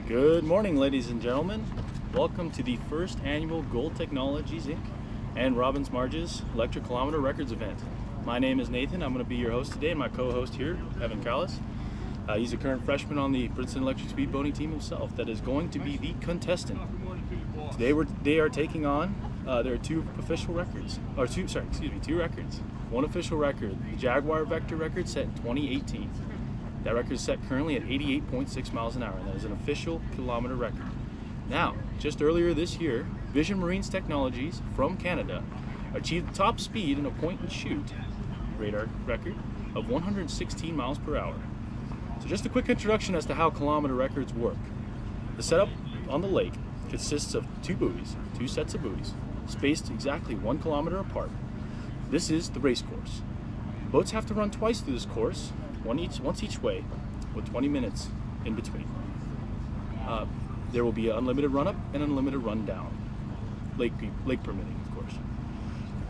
Good morning, ladies and gentlemen. Welcome to the first annual Gold Technologies Inc. and Robbins Marge's Electric Kilometer Records event. My name is Nathan. I'm going to be your host today, and my co-host here, Evan Callis. He's a current freshman on the Princeton Electric Speedboating team himself that is going to be the contestant. Today they are taking on, there are two records. One official record, the Jaguar Vector record set in 2018. That record is set currently at 88.6 miles an hour, and that is an official kilometer record. Now, just earlier this year, Vision Marines Technologies from Canada achieved the top speed in a point-and-shoot radar record of 116 miles per hour. So just a quick introduction as to how kilometer records work. The setup on the lake consists of two sets of buoys, spaced exactly 1 kilometer apart. This is the race course. Boats have to run twice through this course, once each way, with 20 minutes in between. There will be an unlimited run-up and unlimited run-down, lake permitting, of course.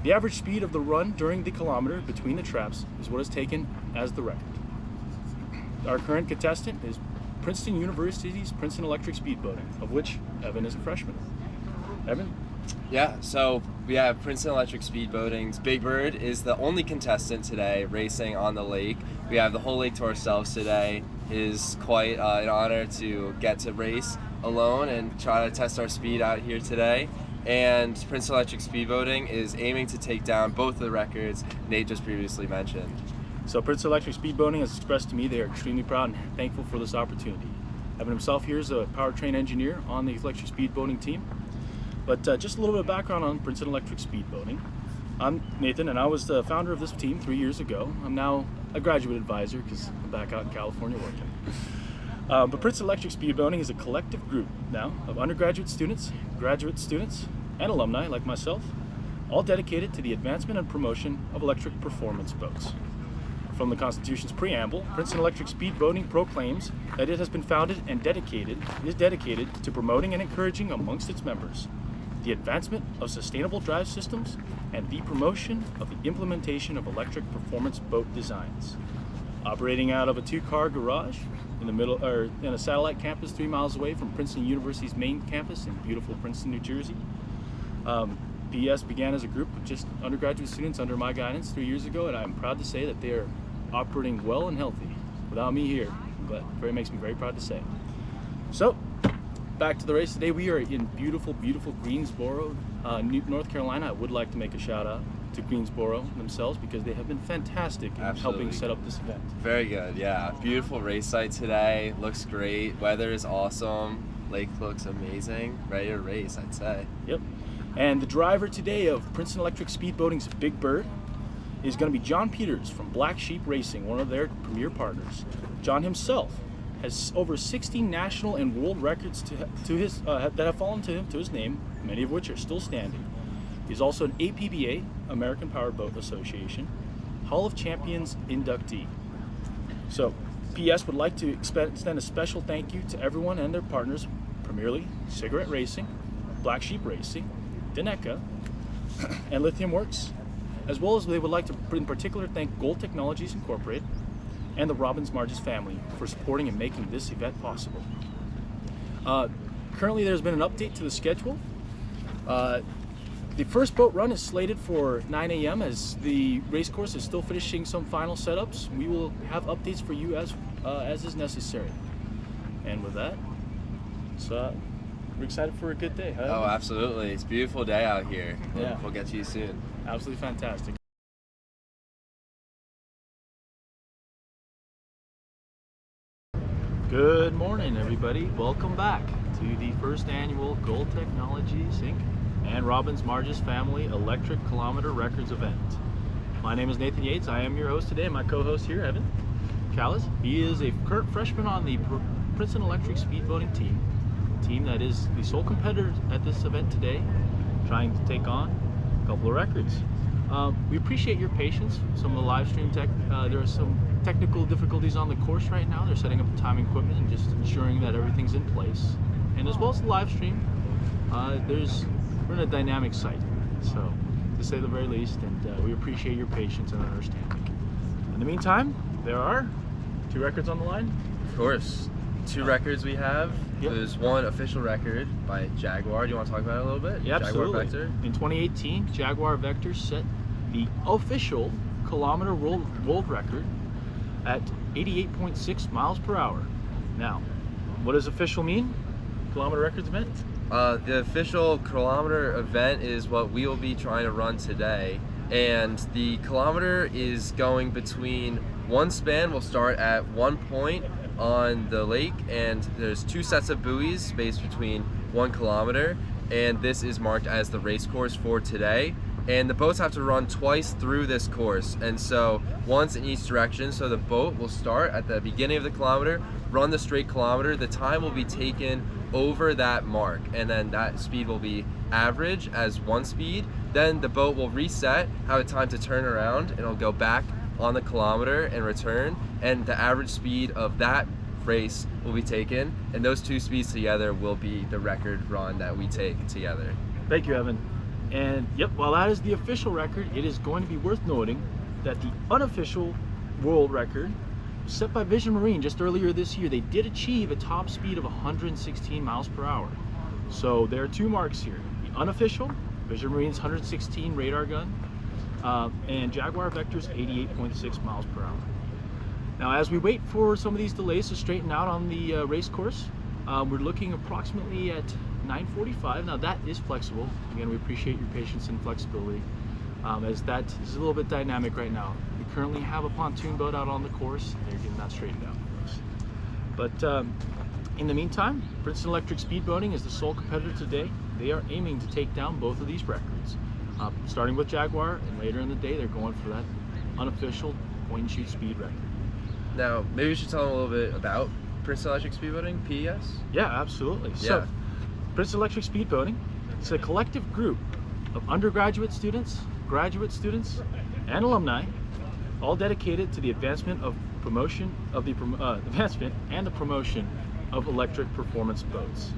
The average speed of the run during the kilometer between the traps is what is taken as the record. Our current contestant is Princeton University's Princeton Electric Speedboating, of which Evan is a freshman. Evan? Yeah, so we have Princeton Electric Speedboating's Big Bird is the only contestant today racing on the lake. We have the whole lake to ourselves today. It is quite an honor to get to race alone and try to test our speed out here today. And Princeton Electric Speedboating is aiming to take down both of the records Nate just previously mentioned. So Princeton Electric Speedboating has expressed to me they are extremely proud and thankful for this opportunity. Evan himself here is a powertrain engineer on the electric speedboating team. But just a little bit of background on Princeton Electric Speedboating. I'm Nathan, and I was the founder of this team 3 years ago. I'm now a graduate advisor because I'm back out in California working. But Princeton Electric Speedboating is a collective group now of undergraduate students, graduate students, and alumni like myself, all dedicated to the advancement and promotion of electric performance boats. From the Constitution's preamble, Princeton Electric Speedboating proclaims that it has been founded and is dedicated to promoting and encouraging amongst its members the advancement of sustainable drive systems and the promotion of the implementation of electric performance boat designs. Operating out of a 2-car garage in a satellite campus 3 miles away from Princeton University's main campus in beautiful Princeton, New Jersey. PS began as a group of just undergraduate students under my guidance 3 years ago, and I'm proud to say that they are operating well and healthy without me here. It makes me very proud to say. So, back to the race today. We are in beautiful Greensboro, North Carolina. I would like to make a shout out to Greensboro themselves because they have been fantastic in helping set up this event. Very good, yeah. Beautiful race site today. Looks great. Weather is awesome. Lake looks amazing. Ready to race, I'd say. Yep. And the driver today of Princeton Electric Speedboating's Big Bird is going to be John Peters from Black Sheep Racing, one of their premier partners. John himself has over 60 national and world records that have fallen to his name, many of which are still standing. He's also an APBA, American Powered Boat Association, Hall of Champions inductee. So, PS would like to extend a special thank you to everyone and their partners, primarily Cigarette Racing, Black Sheep Racing, Deneca, and Lithium Works, as well as they would like to in particular thank Gold Technologies Incorporated and the Robbins Marge's family for supporting and making this event possible. Currently there's been an update to the schedule. The first boat run is slated for 9 a.m. as the race course is still finishing some final setups. We will have updates for you as is necessary. And with that, we're excited for a good day. Huh? Oh, absolutely. It's a beautiful day out here. Yeah. We'll get to you soon. Absolutely fantastic. Good morning, everybody. Welcome back to the first annual Gold Technologies Inc. and Robbins Marge's Family Electric Kilometer Records event. My name is Nathan Yates. I am your host today, and my co-host here, Evan Callis. He is a current freshman on the Princeton Electric Speedboating team, a team that is the sole competitor at this event today, trying to take on a couple of records. We appreciate your patience. Some of the live stream tech, there are some technical difficulties on the course right now. They're setting up the timing equipment and just ensuring that everything's in place. And as well as the live stream, we're in a dynamic site, so to say the very least, and we appreciate your patience and understanding. In the meantime, there are 2 records on the line. Of course. two records we have. Yep. There's one official record by Jaguar. Do you want to talk about it a little bit? Yeah, absolutely. Jaguar Vector. In 2018, Jaguar Vector set the official kilometer world record at 88.6 miles per hour. Now, what does official mean? Kilometer records meant? The official kilometer event is what we will be trying to run today, and the kilometer is going between one span. Will start at one point on the lake, and there's two sets of buoys spaced between 1 kilometer, and this is marked as the race course for today. And the boats have to run twice through this course, and so once in each direction. So the boat will start at the beginning of the kilometer, run the straight kilometer. The time will be taken over that mark, and then that speed will be average as one speed. Then the boat will reset, have a time to turn around, and it'll go back on the kilometer and return, and the average speed of that race will be taken, and those two speeds together will be the record run that we take together. Thank you, Evan. And yep, while that is the official record, it is going to be worth noting that the unofficial world record was set by Vision Marine just earlier this year. They did achieve a top speed of 116 miles per hour. So there are two marks here. The unofficial, Vision Marine's 116 radar gun, and Jaguar Vector's 88.6 miles per hour. Now, as we wait for some of these delays to straighten out on the race course, we're looking approximately at 9:45. Now that is flexible. Again, we appreciate your patience and flexibility, as that is a little bit dynamic right now. We currently have a pontoon boat out on the course. They're getting that straightened out for us. But in the meantime, Princeton Electric Speedboating is the sole competitor today. They are aiming to take down both of these records, starting with Jaguar, and later in the day they're going for that unofficial point-and-shoot speed record. Now, maybe you should tell them a little bit about Princeton Electric Speedboating, PES? Yeah, absolutely. Yeah. So, Princeton Electric Speedboating, it's a collective group of undergraduate students, graduate students, and alumni, all dedicated to the advancement and the promotion of electric performance boats.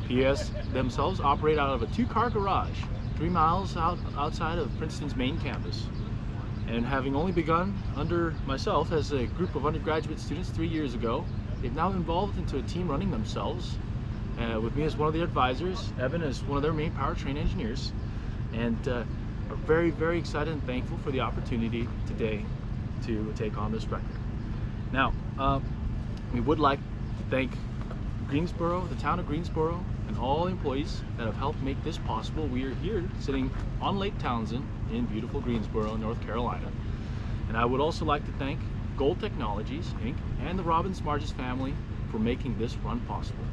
PES themselves operate out of a 2-car garage 3 miles outside of Princeton's main campus. And having only begun under myself as a group of undergraduate students 3 years ago, they've now evolved into a team running themselves, with me as one of the advisors, Evan as one of their main powertrain engineers, and are very, very excited and thankful for the opportunity today to take on this record. Now, we would like to thank Greensboro, the town of Greensboro, and all employees that have helped make this possible. We are here sitting on Lake Townsend in beautiful Greensboro, North Carolina. And I would also like to thank Gold Technologies, Inc. and the Robbins Marges family for making this run possible.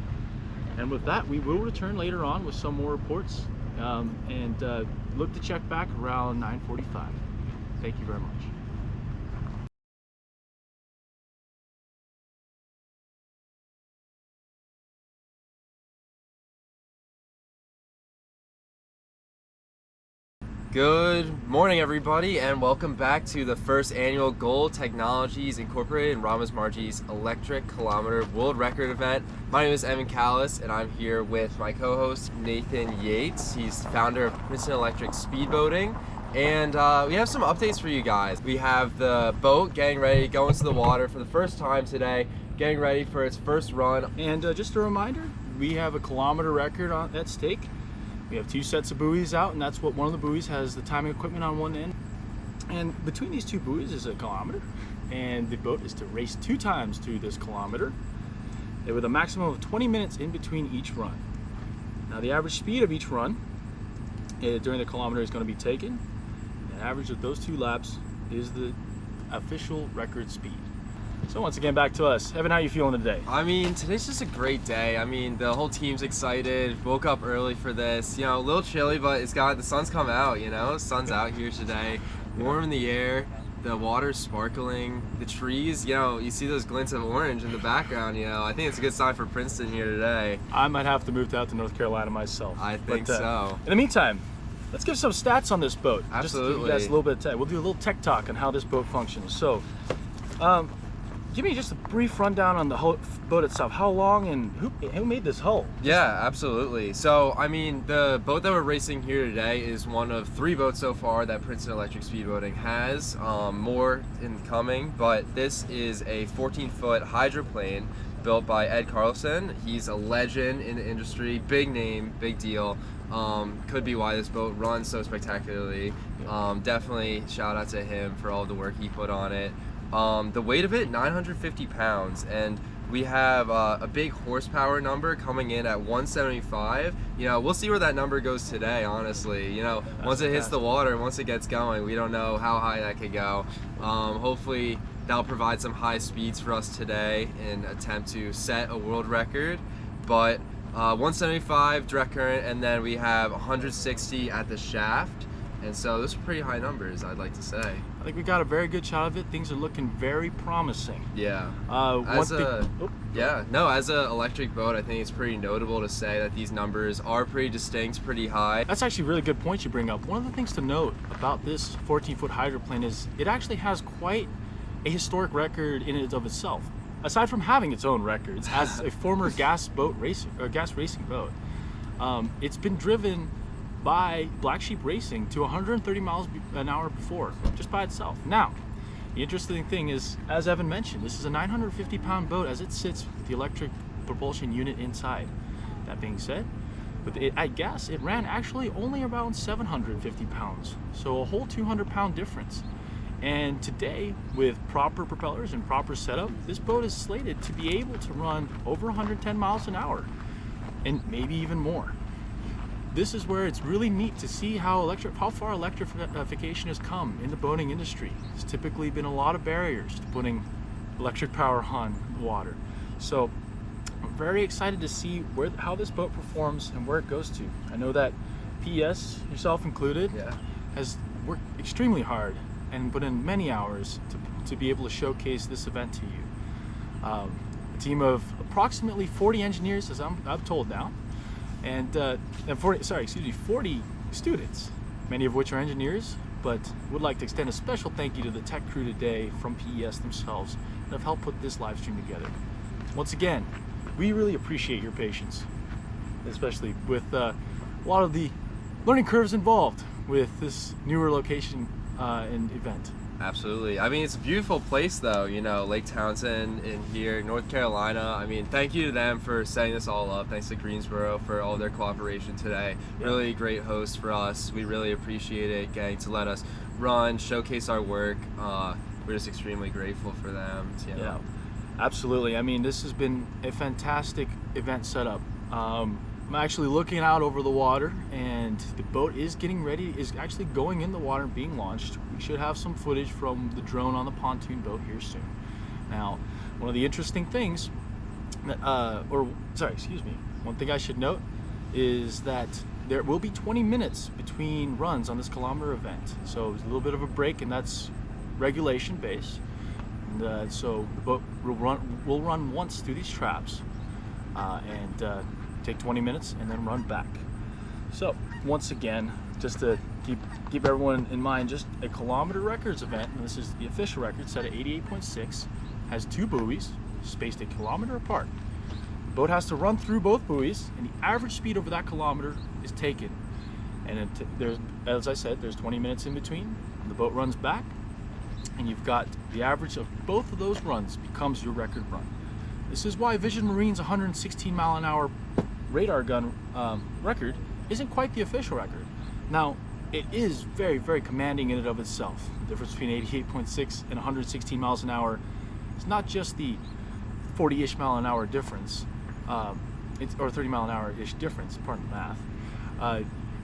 And with that, we will return later on with some more reports, and look to check back around 9:45. Thank you very much. Good morning, everybody, and welcome back to the first annual Gold Technologies Incorporated and Robbins Marges Electric Kilometer World Record event. My name is Evan Callis, and I'm here with my co-host Nathan Yates. He's the founder of Princeton Electric Speedboating, and we have some updates for you guys. We have the boat getting ready to go into the water for the first time today, getting ready for its first run. And just a reminder, we have a kilometer record at stake. We have 2 sets of buoys out, and that's what one of the buoys has the timing equipment on one end. And between these 2 buoys is a kilometer, and the boat is to race 2 times through this kilometer, with a maximum of 20 minutes in between each run. Now, the average speed of each run during the kilometer is going to be taken. The average of those 2 laps is the official record speed. So once again, back to us. Evan, how are you feeling today? I mean, today's just a great day. I mean, the whole team's excited. Woke up early for this. You know, a little chilly, but the sun's come out, you know? The sun's out here today. Warm in the air. The water's sparkling. The trees, you know, you see those glints of orange in the background, you know? I think it's a good sign for Princeton here today. I might have to move out to North Carolina myself. I think so. In the meantime, let's give some stats on this boat. Absolutely. Just to give you guys a little bit of time. We'll do a little tech talk on how this boat functions. So, give me just a brief rundown on the whole boat itself. How long and who made this hull? Yeah, absolutely. So, I mean, the boat that we're racing here today is one of 3 boats so far that Princeton Electric Speedboating has. More incoming, but this is a 14-foot hydroplane built by Ed Carlson. He's a legend in the industry, big name, big deal. Could be why this boat runs so spectacularly. Definitely shout out to him for all the work he put on it. The weight of it, 950 pounds, and we have a big horsepower number coming in at 175. You know, we'll see where that number goes today, honestly. You know, once it hits the water, once it gets going, we don't know how high that could go. Hopefully that'll provide some high speeds for us today in attempt to set a world record. But 175 direct current, and then we have 160 at the shaft. And so those are pretty high numbers, I'd like to say. I think we got a very good shot of it. Things are looking very promising. Yeah. As an electric boat, I think it's pretty notable to say that these numbers are pretty distinct, pretty high. That's actually a really good point you bring up. One of the things to note about this 14-foot hydroplane is it actually has quite a historic record in and of itself. Aside from having its own records, as a former gas racing boat, it's been driven by Black Sheep Racing to 130 miles an hour before, just by itself. Now, the interesting thing is, as Evan mentioned, this is a 950-pound boat as it sits with the electric propulsion unit inside. That being said, at gas, it ran actually only around 750 pounds, so a whole 200-pound difference. And today, with proper propellers and proper setup, this boat is slated to be able to run over 110 miles an hour, and maybe even more. This is where it's really neat to see how far electrification has come in the boating industry. There's typically been a lot of barriers to putting electric power on the water. So I'm very excited to see how this boat performs and where it goes to. I know that PES, yourself included, has worked extremely hard and put in many hours to be able to showcase this event to you. A team of approximately 40 engineers, as I'm told now, and 40 students, many of which are engineers, but would like to extend a special thank you to the tech crew today from PES themselves that have helped put this live stream together. Once again, we really appreciate your patience, especially with a lot of the learning curves involved with this newer location and event. Absolutely. I mean, it's a beautiful place though, you know, Lake Townsend in here, North Carolina. I mean, thank you to them for setting this all up. Thanks to Greensboro for all their cooperation today. Really great host for us. We really appreciate it, getting to let us run, showcase our work. We're just extremely grateful for them. You know. Yeah, absolutely. I mean, this has been a fantastic event setup. I'm actually looking out over the water, and the boat is getting ready, is actually going in the water and being launched. We should have some footage from the drone on the pontoon boat here soon. Now, one of the interesting things, one thing I should note is that there will be 20 minutes between runs on this kilometer event. So there's a little bit of a break, and that's regulation based. And so the boat will run once through these traps, and take 20 minutes and then run back. So once again, just to keep everyone in mind, just a kilometer records event, and this is the official record set at 88.6, has 2 buoys spaced a kilometer apart. The boat has to run through both buoys, and the average speed over that kilometer is taken. And there's, as I said, there's 20 minutes in between. The boat runs back, and you've got the average of both of those runs becomes your record run. This is why Vision Marine's 116 mile an hour radar gun record isn't quite the official record. Now, it is very, very commanding in and of itself. The difference between 88.6 and 116 miles an hour is not just the 40-ish mile an hour difference, or 30 mile an hour-ish difference, pardon the math.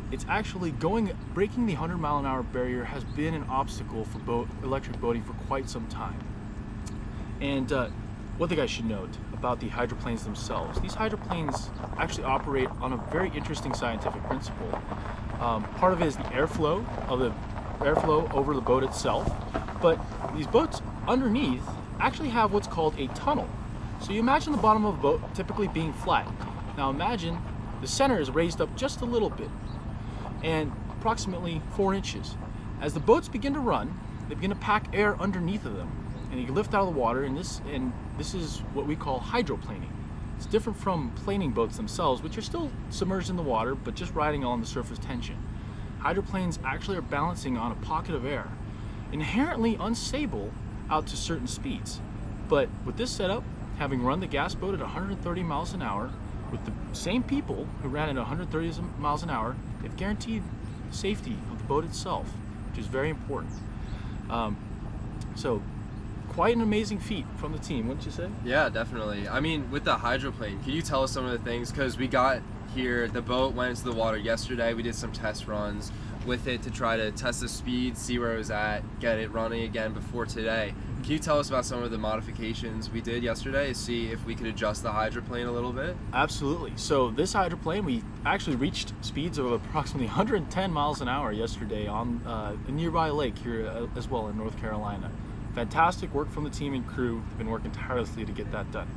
It's actually breaking the 100 mile an hour barrier has been an obstacle for electric boating for quite some time. And one thing I should note about the hydroplanes themselves, these hydroplanes actually operate on a very interesting scientific principle. Part of it is the airflow over the boat itself, but these boats underneath actually have what's called a tunnel. So you imagine the bottom of a boat typically being flat. Now imagine the center is raised up just a little bit, and approximately 4 inches. As the boats begin to run, they begin to pack air underneath of them, and you lift out of the water, and this is what we call hydroplaning. It's different from planing boats themselves, which are still submerged in the water, but just riding on the surface tension. Hydroplanes actually are balancing on a pocket of air, inherently unstable out to certain speeds. But with this setup, having run the gas boat at 130 miles an hour with the same people who ran at 130 miles an hour, they've guaranteed the safety of the boat itself, which is very important. So quite an amazing feat from the team, wouldn't you say? Yeah, definitely. I mean, with the hydroplane, can you tell us some of the things? Because we got here, the boat went into the water yesterday. We did some test runs with it to try to test the speed, see where it was at, get it running again before today. Can you tell us about some of the modifications we did yesterday to see if we could adjust the hydroplane a little bit? Absolutely. So this hydroplane, we actually reached speeds of approximately 110 miles an hour yesterday on a nearby lake here as well in North Carolina. Fantastic work from the team and crew. They've been working tirelessly to get that done.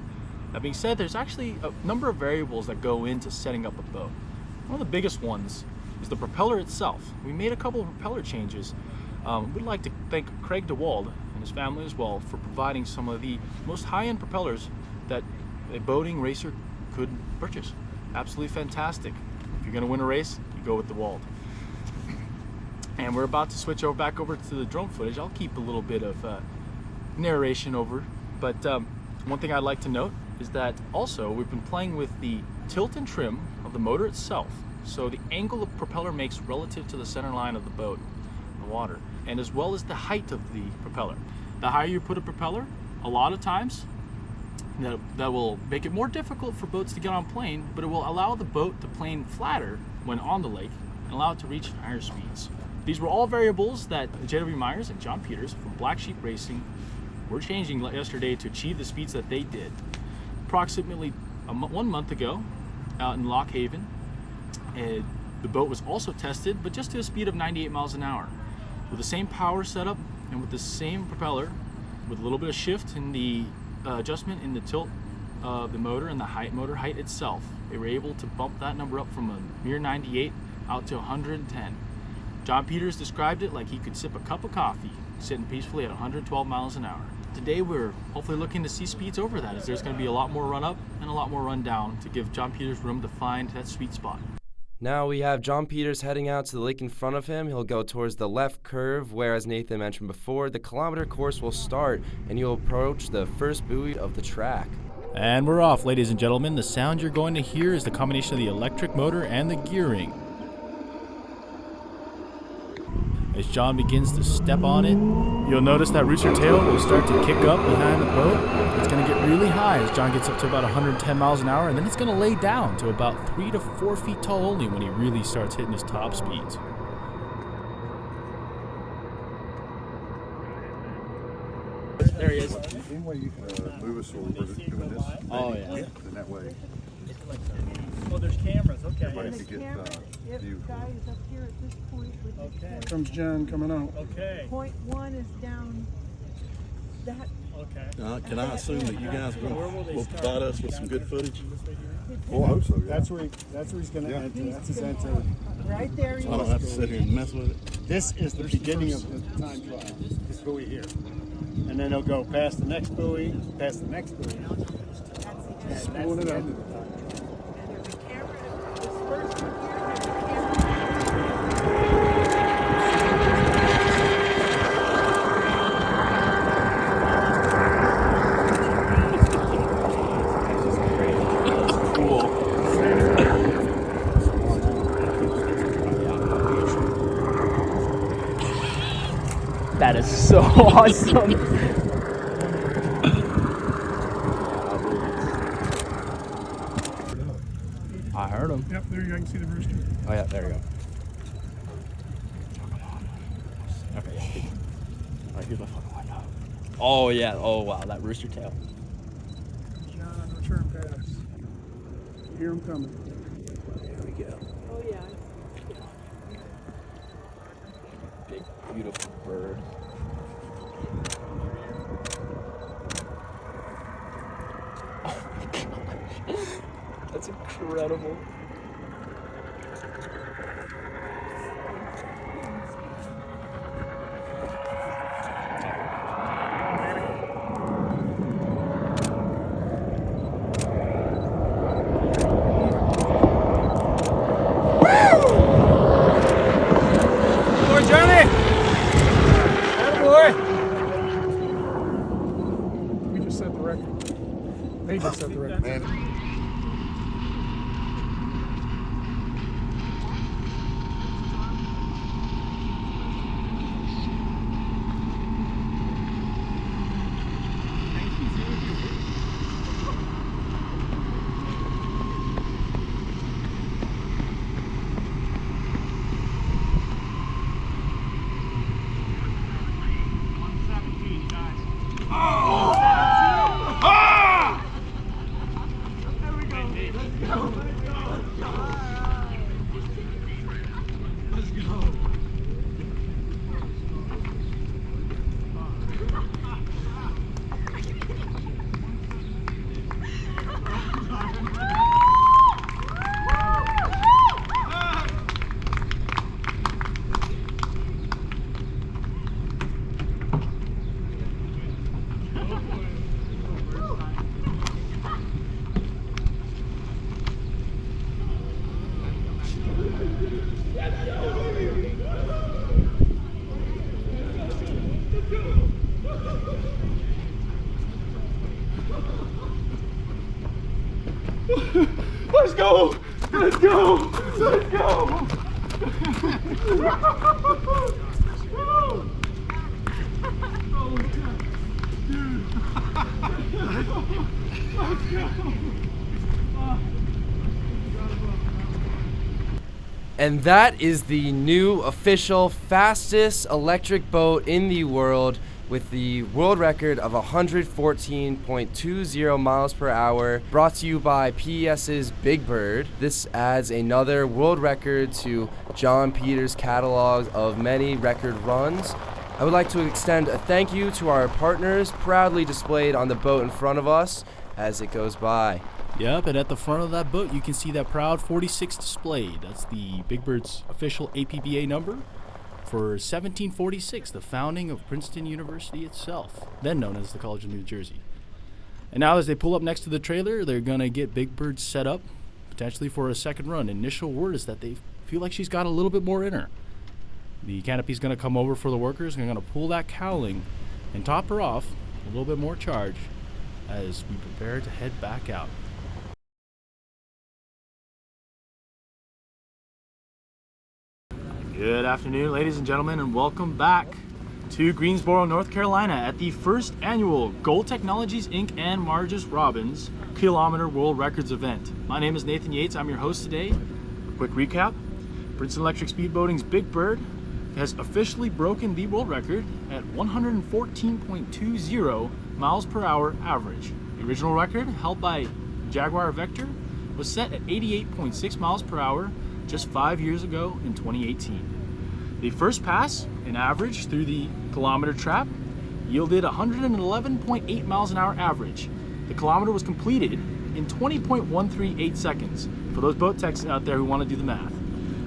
That being said, there's actually a number of variables that go into setting up a boat. One of the biggest ones is the propeller itself. We made a couple of propeller changes. We'd like to thank Craig DeWald and his family as well for providing some of the most high-end propellers that a boating racer could purchase. Absolutely fantastic. If you're going to win a race, you go with DeWald. And we're about to switch back over to the drone footage. I'll keep a little bit of narration over, but one thing I'd like to note is that also we've been playing with the tilt and trim of the motor itself. So the angle the propeller makes relative to the center line of the boat, the water, and as well as the height of the propeller. The higher you put a propeller, a lot of times that will make it more difficult for boats to get on plane, but it will allow the boat to plane flatter when on the lake and allow it to reach higher speeds. These were all variables that J.W. Myers and John Peters from Black Sheep Racing were changing yesterday to achieve the speeds that they did. Approximately 1 month ago, out in Lock Haven, the boat was also tested, but just to a speed of 98 miles an hour. With the same power setup and with the same propeller, with a little bit of shift in the adjustment in the tilt of the motor and the motor height itself, they were able to bump that number up from a mere 98 out to 110. John Peters described it like he could sip a cup of coffee sitting peacefully at 112 miles an hour. Today we're hopefully looking to see speeds over that, as there's going to be a lot more run up and a lot more run down to give John Peters room to find that sweet spot. Now we have John Peters heading out to the lake in front of him. He'll go towards the left curve where, as Nathan mentioned before, the kilometer course will start and you'll approach the first buoy of the track. And we're off, ladies and gentlemen. The sound you're going to hear is the combination of the electric motor and the gearing. As John begins to step on it, you'll notice that rooster tail will start to kick up behind the boat. It's going to get really high as John gets up to about 110 miles an hour, and then it's going to lay down to about 3 to 4 feet tall only when he really starts hitting his top speeds. There he is. Any way you can move us while we're doing this? Oh, yeah. In that way. Oh, there's cameras, okay. Everybody can get view. Guy is up here at this point with Okay. Comes John coming out. Okay. point one is down that. Okay. Can I assume that you guys will provide us with some good footage? Well, I hope so, yeah. That's where he's gonna Yeah. enter. That's his enter. Right there. So I don't have to sit here and mess with it? This is the beginning of the time trial. This buoy here. And then he'll go past the next buoy, past the next buoy. And that's the end of the time trial. And there's a camera. This first one here has a camera. That is so awesome. I heard him. Yep, there you go. I can see the rooster. Oh yeah, there you go. Okay. Alright, here's my fucking window. Oh yeah, oh wow, that rooster tail. John, return pass. Hear him coming. There we go. Oh yeah. Big, beautiful bird. Oh my gosh. That's incredible. We just set the record. Let's go! Let's go! Let's go! And that is the new official fastest electric boat in the world, with the world record of 114.20 miles per hour, brought to you by PES's Big Bird. This adds another world record to John Peters' catalog of many record runs. I would like to extend a thank you to our partners, proudly displayed on the boat in front of us as it goes by. Yep, and at the front of that boat, you can see that proud 46 displayed. That's the Big Bird's official APBA number for 1746, the founding of Princeton University itself, then known as the College of New Jersey. And now as they pull up next to the trailer, they're going to get Big Bird set up, potentially for a second run. Initial word is that they feel like she's got a little bit more in her. The canopy's going to come over for the workers, and they're going to pull that cowling and top her off a little bit more charge as we prepare to head back out. Good afternoon, ladies and gentlemen, and welcome back to Greensboro, North Carolina at the first annual Gold Technologies Inc. and Margus Robbins Kilometer World Records event. My name is Nathan Yates. I'm your host today. Quick recap. Princeton Electric Speedboating's Big Bird has officially broken the world record at 114.20 miles per hour average. The original record, held by Jaguar Vector, was set at 88.6 miles per hour just 5 years ago in 2018. The first pass, in average, through the kilometer trap yielded 111.8 miles an hour average. The kilometer was completed in 20.138 seconds. For those boat techs out there who want to do the math.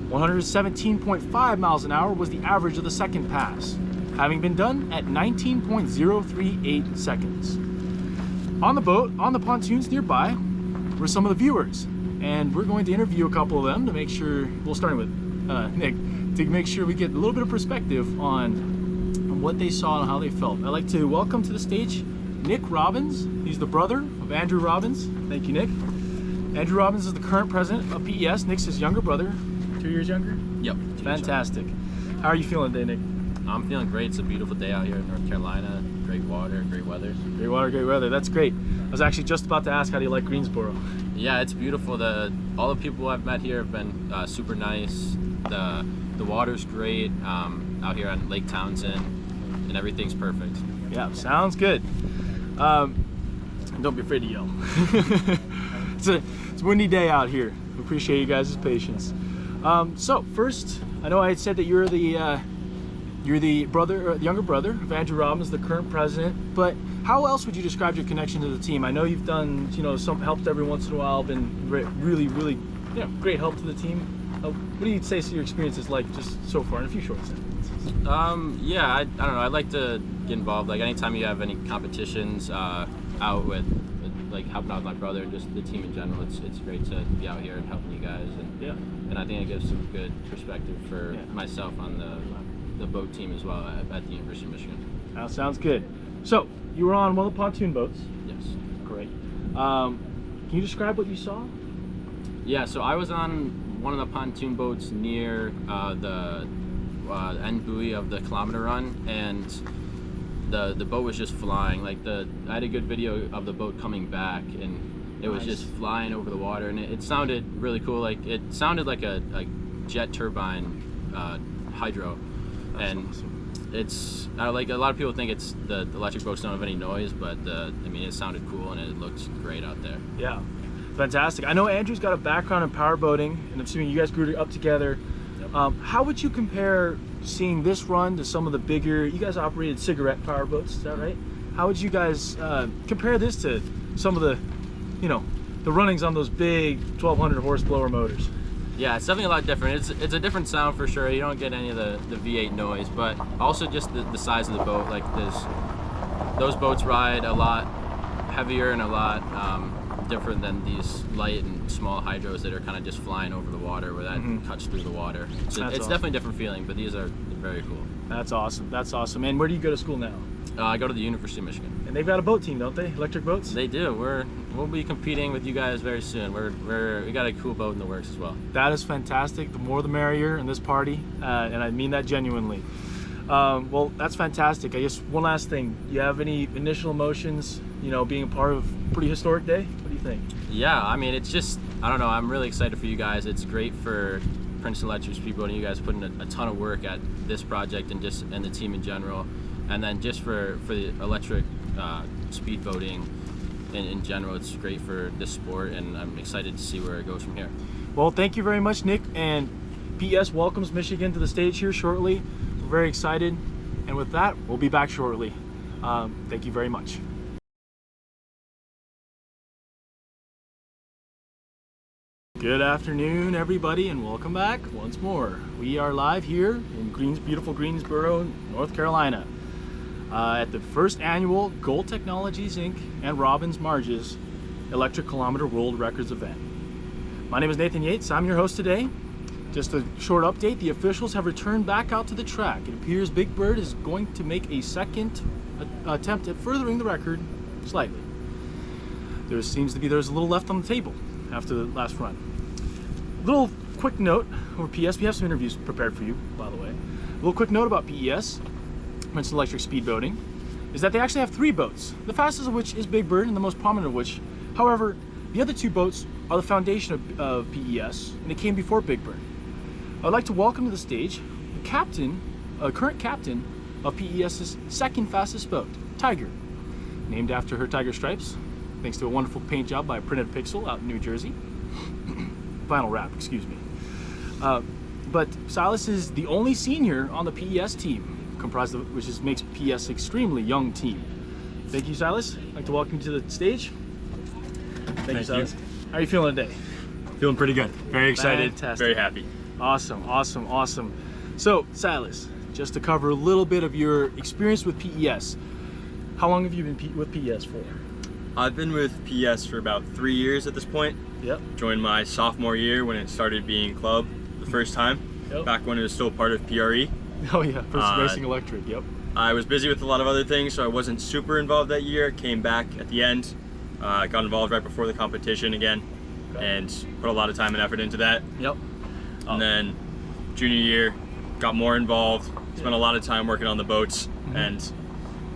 117.5 miles an hour was the average of the second pass, having been done at 19.038 seconds. On the boat, on the pontoons nearby, were some of the viewers, and we're going to interview a couple of them to make sure, well, starting with Nick, to make sure we get a little bit of perspective on what they saw and how they felt. I'd like to welcome to the stage Nick Robbins. He's the brother of Andrew Robbins. Thank you, Nick. Andrew Robbins is the current president of PES. Nick's his younger brother. 2 years younger? Yep. Fantastic. How are you feeling today, Nick? I'm feeling great. It's a beautiful day out here in North Carolina. Great water, great weather. Great water, great weather. That's great. I was actually just about to ask, how do you like Greensboro? Yeah, it's beautiful. All the people I've met here have been super nice. The water's great out here on Lake Townsend, and everything's perfect. Yeah, sounds good. Don't be afraid to yell. It's a windy day out here. We appreciate you guys' patience. So first, I know I had said that you're the brother, younger brother of Andrew Robbins, the current president. But how else would you describe your connection to the team? I know you've done, some helped every once in a while, been really, great help to the team. What do you say your experience is like just so far in a few short sentences? Yeah, I don't know. I'd like to get involved. Like anytime you have any competitions out with like helping out with my brother, just the team in general. It's great to be out here and helping you guys, and I think it gives some good perspective for myself on the boat team as well at the University of Michigan. Sounds good. So you were on one of the pontoon boats. Yes. Great. Can you describe what you saw? Yeah, so I was on one of the pontoon boats near the end buoy of the kilometer run, and the boat was just flying. Like I had a good video of the boat coming back, and it was just flying over the water, and it sounded really cool. Like it sounded like a jet turbine hydro. That's and awesome. It's like a lot of people think it's the electric boats don't have any noise, but I mean, it sounded cool and it looks great out there. Yeah, fantastic. I know Andrew's got a background in power boating, and I'm assuming you guys grew up together. Yep. How would you compare seeing this run to some of the bigger, you guys operated cigarette power boats, is that right? How would you guys compare this to some of the, the runnings on those big 1200 horse blower motors? Yeah, it's definitely a lot different. It's a different sound for sure. You don't get any of the V8 noise, but also just the size of the boat. Like those boats ride a lot heavier and a lot different than these light and small hydros that are kind of just flying over the water, where that cuts through the water. So it's awesome. definitely a different feeling, but these are very cool. That's awesome. That's awesome. And where do you go to school now? I go to the University of Michigan. And they've got a boat team, don't they? Electric boats? They do. We'll be competing with you guys very soon. We got a cool boat in the works as well. That is fantastic. The more the merrier in this party, and I mean that genuinely. Well, that's fantastic. I guess one last thing. You have any initial emotions, being a part of a pretty historic day? What do you think? Yeah, I mean, it's just, I don't know, I'm really excited for you guys. It's great for Princeton Electric Speedboating. You guys put in a ton of work at this project and the team in general. And then just for the electric speedboating in general, it's great for this sport, and I'm excited to see where it goes from here. Well, thank you very much, Nick, and PES welcomes Michigan to the stage here shortly. We're very excited, and with that, we'll be back shortly. Thank you very much. Good afternoon, everybody, and welcome back once more. We are live here in beautiful Greensboro, North Carolina, at the first annual Gold Technologies Inc. and Robbins Marge's Electric Kilometer World Records event. My name is Nathan Yates. I'm your host today. Just a short update, the officials have returned back out to the track. It appears Big Bird is going to make a second attempt at furthering the record slightly. There seems to be there's a little left on the table after the last run. Little quick note over PES. We have some interviews prepared for you, by the way. A little quick note about PES, Princeton Electric Speedboating, is that they actually have 3 boats, the fastest of which is Big Bird and the most prominent of which. However, the other 2 boats are the foundation of PES, and they came before Big Bird. I'd like to welcome to the stage the current captain of PES's second fastest boat, Tiger, named after her tiger stripes, thanks to a wonderful paint job by Printed Pixel out in New Jersey. Final wrap, excuse me. But Silas is the only senior on the PES team, comprised of which makes PES an extremely young team. Thank you, Silas. I'd like to welcome you to the stage. Thank you, Silas. How are you feeling today? Feeling pretty good. Very excited. Fantastic. Very happy. Awesome, awesome, awesome. So, Silas, just to cover a little bit of your experience with PES, how long have you been with PES for? I've been with PES for about 3 years at this point. Yep. Joined my sophomore year when it started being club the first time, back when it was still part of PRE. Oh yeah, First Racing Electric, yep. I was busy with a lot of other things, so I wasn't super involved that year. Came back at the end, got involved right before the competition again, and put a lot of time and effort into that. Yep. And then junior year, got more involved, spent a lot of time working on the boats, and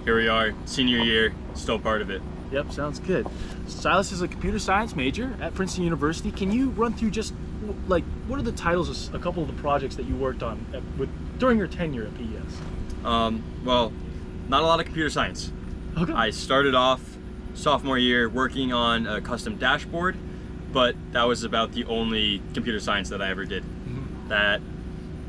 here we are, senior year, still part of it. Yep, sounds good. Silas is a computer science major at Princeton University. Can you run through just like what are the titles of a couple of the projects that you worked on during your tenure at PES? Well, not a lot of computer science. Okay. I started off sophomore year working on a custom dashboard, but that was about the only computer science that I ever did. That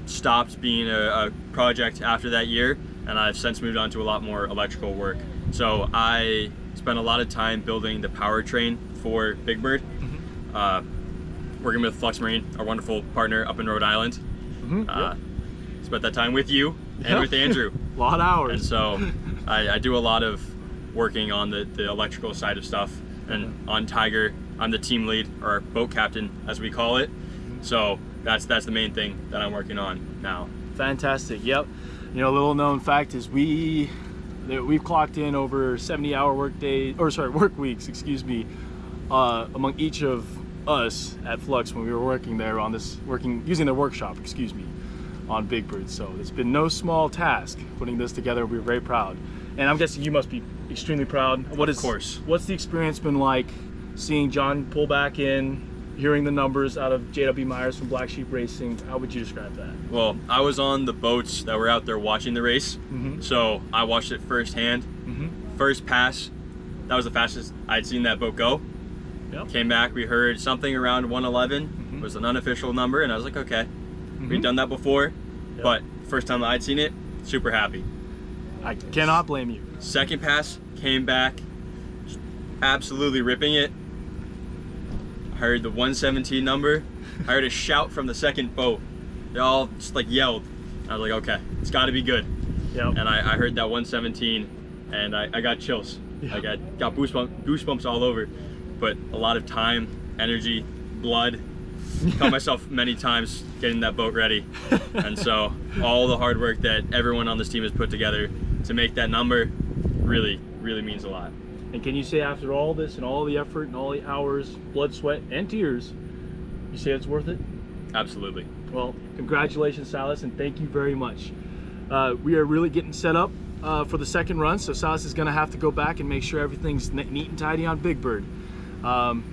stopped being a project after that year, and I've since moved on to a lot more electrical work. So I spent a lot of time building the powertrain for Big Bird, working with Flux Marine, our wonderful partner up in Rhode Island. Spent that time with you and with Andrew. A lot of hours. And so I do a lot of working on the electrical side of stuff. And on Tiger, I'm the team lead, or boat captain as we call it. So that's the main thing that I'm working on now. Fantastic. Yep. You know, a little known fact is we've clocked in over 70-hour work weeks, excuse me, among each of us at Flux when we were working there on this, using their workshop, excuse me, on Big Bird. So it's been no small task putting this together. We're very proud. And I'm guessing you must be extremely proud. Of course. What's the experience been like seeing John pull back in, hearing the numbers out of JW Myers from Black Sheep Racing? How would you describe that? Well, I was on the boats that were out there watching the race, so I watched it firsthand. First pass, that was the fastest I'd seen that boat go. Yep. Came back, we heard something around 111, was an unofficial number, and I was like, okay, we've done that before, but first time I'd seen it, super happy. I cannot blame you. Second pass, came back, absolutely ripping it. I heard the 117 number. I heard a shout from the second boat. They all just like yelled. I was like, okay, it's got to be good. Yep. And I heard that 117, and I got chills. Yeah. I got goosebumps all over. But a lot of time, energy, blood. Caught myself many times getting that boat ready. And so all the hard work that everyone on this team has put together to make that number really, really means a lot. And can you say after all this and all the effort and all the hours, blood, sweat, and tears, you say it's worth it? Absolutely. Well, congratulations, Silas, and thank you very much. We are really getting set up for the second run, so Silas is going to have to go back and make sure everything's neat and tidy on Big Bird.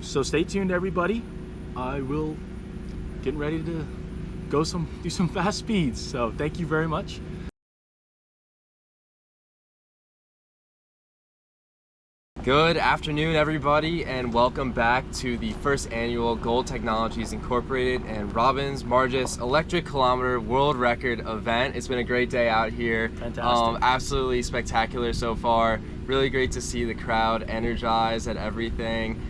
So stay tuned, everybody. I will get ready to do some fast speeds. So thank you very much. Good afternoon, everybody, and welcome back to the first annual Gold Technologies Incorporated and Robbins Margis Electric Kilometer World Record event. It's been a great day out here. Fantastic. Absolutely spectacular so far. Really great to see the crowd energized at everything.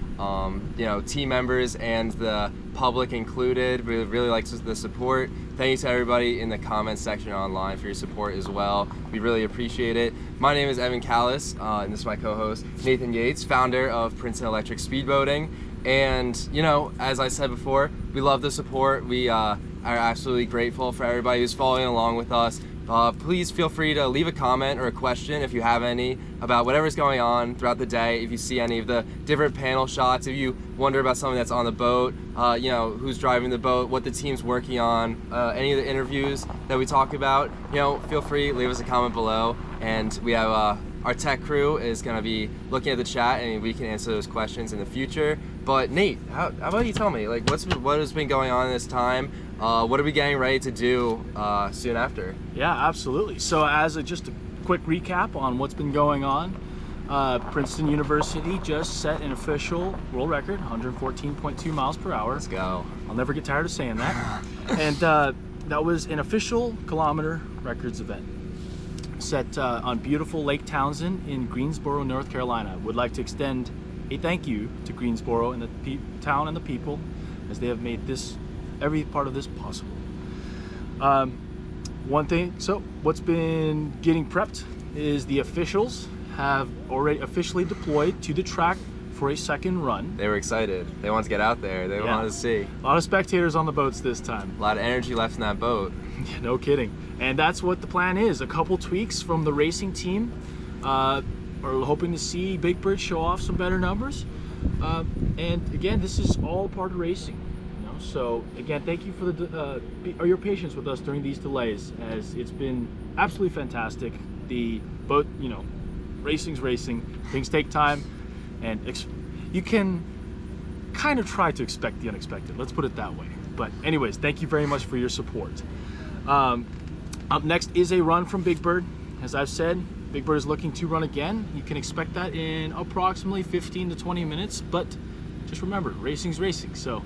You know, team members and the public included. Really like the support. Thank you to everybody in the comments section online for your support as well. We really appreciate it. My name is Evan Callis, and this is my co-host Nathan Yates, founder of Princeton Electric Speedboating. And you know, as I said before, we love the support. We are absolutely grateful for everybody who's following along with us. Please feel free to leave a comment or a question if you have any about whatever's going on throughout the day. If you see any of the different panel shots, if you wonder about something that's on the boat, you know, who's driving the boat, what the team's working on, any of the interviews that we talk about, you know, feel free, leave us a comment below. And we have our tech crew is going to be looking at the chat, and we can answer those questions in the future. But Nate, how about you tell me, like, what has been going on this time? What are we getting ready to do soon after? Yeah, absolutely. So as just a quick recap on what's been going on, Princeton University just set an official world record, 114.2 miles per hour. Let's go. I'll never get tired of saying that. And that was an official kilometer records event set on beautiful Lake Townsend in Greensboro, North Carolina. Would like to extend a thank you to Greensboro and the town and the people, as they have made every part of this possible. One thing, so what's been getting prepped is the officials have already officially deployed to the track for a second run. They were excited. They wanted to get out there. They wanted to see. A lot of spectators on the boats this time. A lot of energy left in that boat. Yeah, no kidding. And that's what the plan is. A couple tweaks from the racing team. Are hoping to see Big Bird show off some better numbers. And again, this is all part of racing. So again, thank you for your patience with us during these delays, as it's been absolutely fantastic. The boat, you know, racing's racing. Things take time, and you can kind of try to expect the unexpected. Let's put it that way. But anyways, thank you very much for your support. Up next is a run from Big Bird. As I've said, Big Bird is looking to run again. You can expect that in approximately 15 to 20 minutes, but just remember, racing's racing. So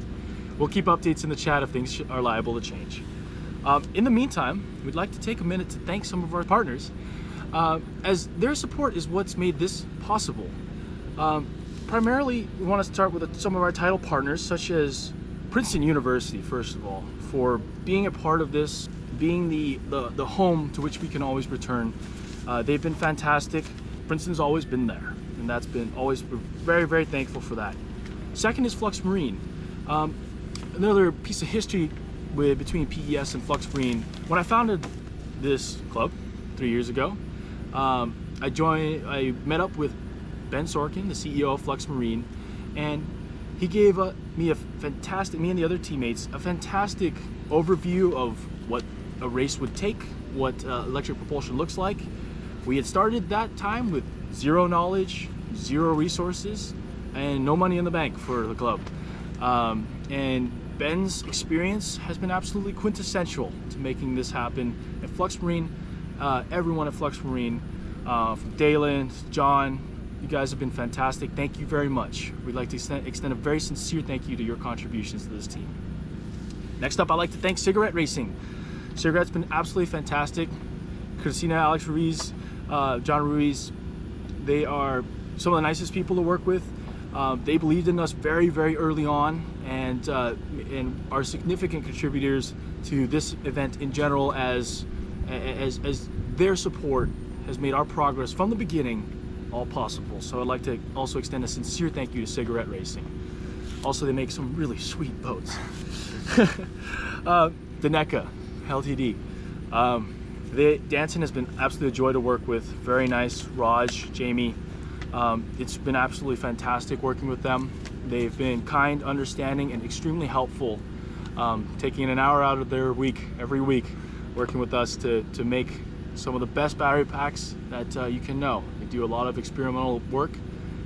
we'll keep updates in the chat if things are liable to change. In the meantime, we'd like to take a minute to thank some of our partners, as their support is what's made this possible. Primarily, we want to start with some of our title partners, such as Princeton University, first of all, for being a part of this, being the home to which we can always return. They've been fantastic. Princeton's always been there, and that's been always, we're very, very thankful for that. Second is Flux Marine. Another piece of history between PES and Flux Marine. When I founded this club 3 years ago, I met up with Ben Sorkin, the CEO of Flux Marine, and He gave me and the other teammates, a fantastic overview of what a race would take, what electric propulsion looks like. We had started that time with zero knowledge, zero resources, and no money in the bank for the club. And Ben's experience has been absolutely quintessential to making this happen at Flux Marine. Everyone at Flux Marine, from Dalen, John, you guys have been fantastic. Thank you very much. We'd like to extend a very sincere thank you to your contributions to this team. Next up, I'd like to thank Cigarette Racing. Cigarette's been absolutely fantastic. Christina, Alex Ruiz, John Ruiz, they are some of the nicest people to work with. They believed in us very, very early on, and are significant contributors to this event in general, as their support has made our progress from the beginning all possible. So I'd like to also extend a sincere thank you to Cigarette Racing. Also, they make some really sweet boats. The NECA Ltd. Danson has been absolutely a joy to work with. Very nice. Raj, Jamie. It's been absolutely fantastic working with them. They've been kind, understanding, and extremely helpful, taking an hour out of their week every week working with us to make some of the best battery packs that you can know. They do a lot of experimental work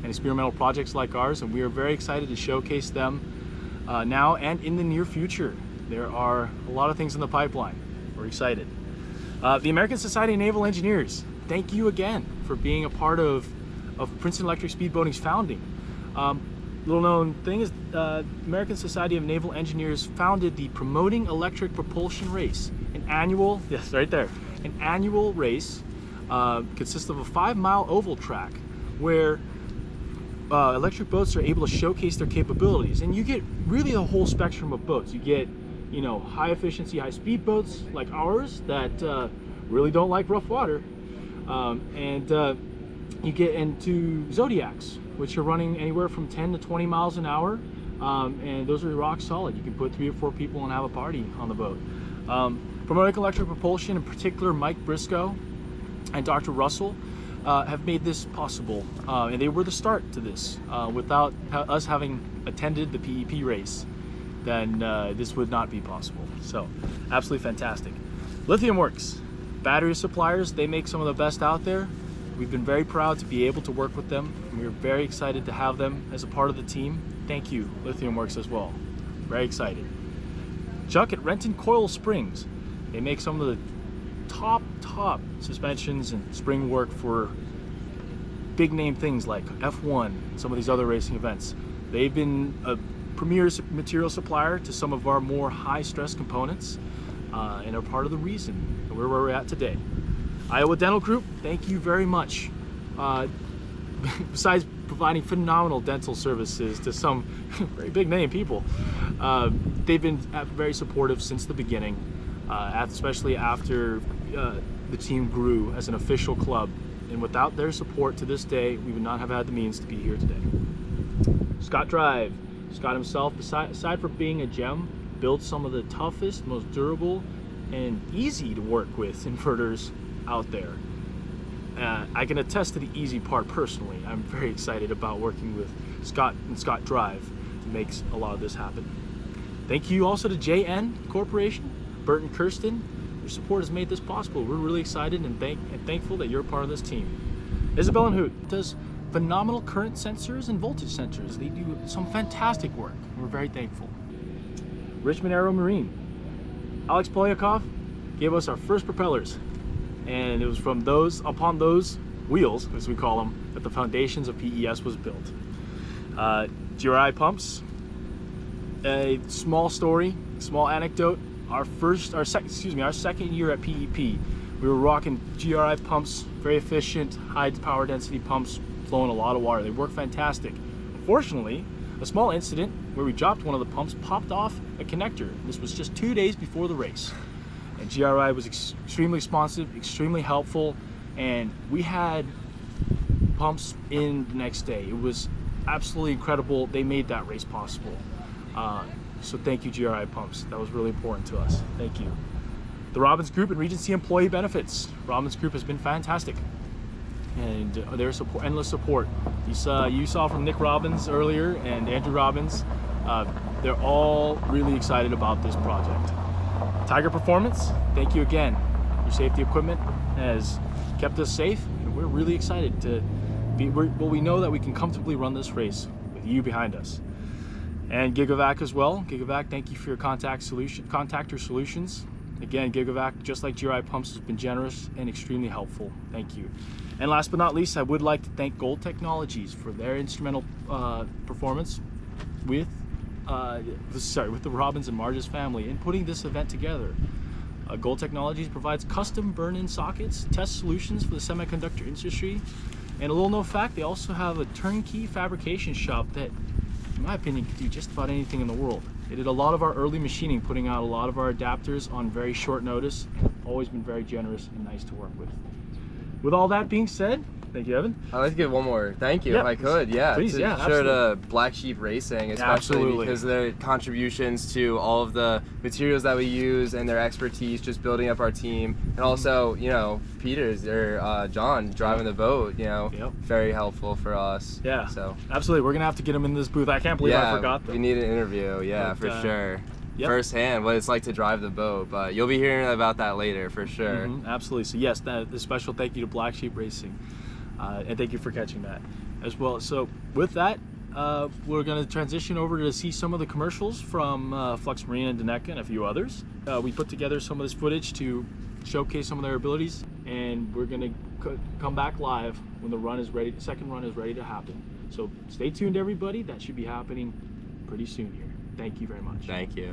and experimental projects like ours, and we are very excited to showcase them now and in the near future. There are a lot of things in the pipeline. We're excited. The American Society of Naval Engineers, thank you again for being a part of Princeton Electric Speedboating's founding. Little known thing is American Society of Naval Engineers founded the Promoting Electric Propulsion Race, an annual, yes, right there, an annual race consists of a 5-mile oval track where electric boats are able to showcase their capabilities, and you get really the whole spectrum of boats. You get, you know, high efficiency, high speed boats like ours that really don't like rough water, and you get into Zodiacs, which are running anywhere from 10 to 20 miles an hour, and those are rock solid. You can put 3 or 4 people and have a party on the boat. Promoting Electric Propulsion, in particular Mike Briscoe and Dr. Russell, have made this possible, and they were the start to this. Without us having attended the PEP race, then this would not be possible. So absolutely fantastic. Lithium Works, battery suppliers, they make some of the best out there. We've been very proud to be able to work with them, and we're very excited to have them as a part of the team. Thank you, Lithium Works, as well. Very excited. Chuck at Renton Coil Springs, they make some of the top suspensions and spring work for big name things like F1 and some of these other racing events. They've been a premier material supplier to some of our more high stress components, and are part of the reason where we're at today. Iowa Dental Group, thank you very much. Besides providing phenomenal dental services to some very big name people, they've been very supportive since the beginning, especially after the team grew as an official club. And without their support to this day, we would not have had the means to be here today. Scott Drive. Scott himself, aside from being a gem, built some of the toughest, most durable, and easy to work with inverters out there. I can attest to the easy part personally. I'm very excited about working with Scott and Scott Drive to make a lot of this happen. Thank you also to JN Corporation, Bert and Kirsten. Your support has made this possible. We're really excited and thankful that you're a part of this team. Isabel and Hoot does phenomenal current sensors and voltage sensors. They do some fantastic work. We're very thankful. Richmond Aero Marine. Alex Polyakov gave us our first propellers, and it was from upon those wheels, as we call them, that the foundations of PES was built. GRI Pumps, a small story, small anecdote. Our second year at PEP, we were rocking GRI pumps, very efficient, high power density pumps, flowing a lot of water. They work fantastic. Unfortunately, a small incident where we dropped one of the pumps popped off a connector. This was just 2 days before the race. And GRI was extremely responsive, extremely helpful, and we had pumps in the next day. It was absolutely incredible. They made that race possible. So thank you, GRI Pumps. That was really important to us. Thank you. The Robbins Group and Regency Employee Benefits. Robbins Group has been fantastic. and their support, endless support. You saw from Nick Robbins earlier and Andrew Robbins. They're all really excited about this project. Tiger Performance, thank you again. Your safety equipment has kept us safe, and we're really excited to be. We know that we can comfortably run this race with you behind us. And Gigavac as well. Gigavac, thank you for your contactor solutions. Again, Gigavac, just like GRI Pumps, has been generous and extremely helpful. Thank you. And last but not least, I would like to thank Gold Technologies for their instrumental performance with the Robbins and Marges family in putting this event together. Gold Technologies provides custom burn-in sockets, test solutions for the semiconductor industry, and a little known fact, they also have a turnkey fabrication shop that, in my opinion, can do just about anything in the world. They did a lot of our early machining, putting out a lot of our adapters on very short notice, and have always been very generous and nice to work with. With all that being said, thank you, Evan. I'd like to give one more thank you, Yeah, if I could. Yeah, please, to yeah, sure to Black Sheep Racing, especially Absolutely. because of their contributions to all of the materials that we use and their expertise just building up our team, and also, you know, Peter's or John driving the boat, you know, very helpful for us. Yeah, so absolutely. We're gonna have to get him in this booth. I can't believe I forgot them. We need an interview, But, for sure. Yep. Firsthand what it's like to drive the boat, but you'll be hearing about that later for sure. Absolutely. So yes, the special thank you to Black Sheep Racing, and thank you for catching that as well. So with that, we're going to transition over to see some of the commercials from Flux Marine and Daneka and a few others. We put together some of this footage to showcase some of their abilities, and we're going to come back live when the run is ready. The second run is ready to happen. So stay tuned, everybody. That should be happening pretty soon here. Thank you very much. Thank you.